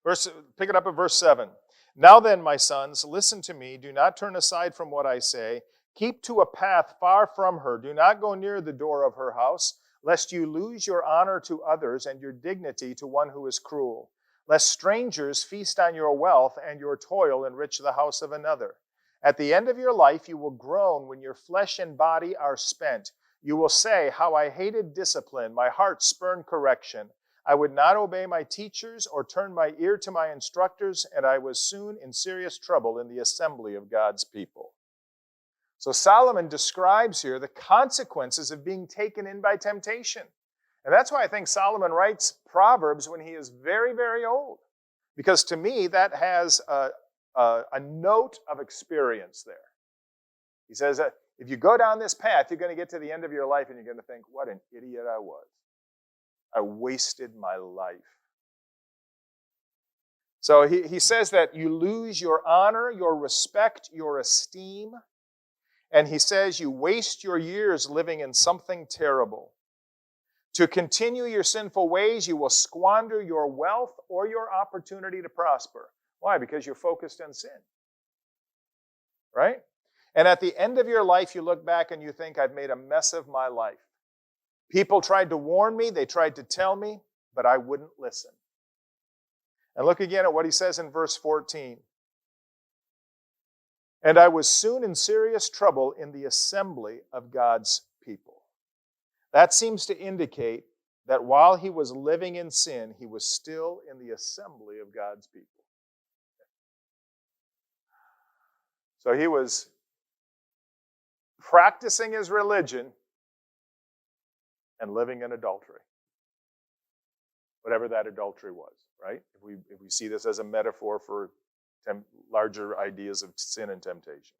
Pick it up at verse 7. Now then, my sons, listen to me. Do not turn aside from what I say. Keep to a path far from her. Do not go near the door of her house, lest you lose your honor to others and your dignity to one who is cruel. Lest strangers feast on your wealth and your toil enrich the house of another. At the end of your life, you will groan when your flesh and body are spent. You will say, how I hated discipline. My heart spurned correction. I would not obey my teachers or turn my ear to my instructors, and I was soon in serious trouble in the assembly of God's people. So Solomon describes here the consequences of being taken in by temptation. And that's why I think Solomon writes Proverbs when he is very, very old. Because to me, that has a note of experience there. He says that if you go down this path, you're going to get to the end of your life and you're going to think, what an idiot I was. I wasted my life. So he says that you lose your honor, your respect, your esteem. And he says you waste your years living in something terrible. To continue your sinful ways, you will squander your wealth or your opportunity to prosper. Why? Because you're focused on sin. Right? And at the end of your life, you look back and you think, I've made a mess of my life. People tried to warn me, they tried to tell me, but I wouldn't listen. And look again at what he says in verse 14. And I was soon in serious trouble in the assembly of God's people. That seems to indicate that while he was living in sin, he was still in the assembly of God's people. So he was practicing his religion and living in adultery. Whatever that adultery was, right? If we see this as a metaphor for larger ideas of sin and temptation.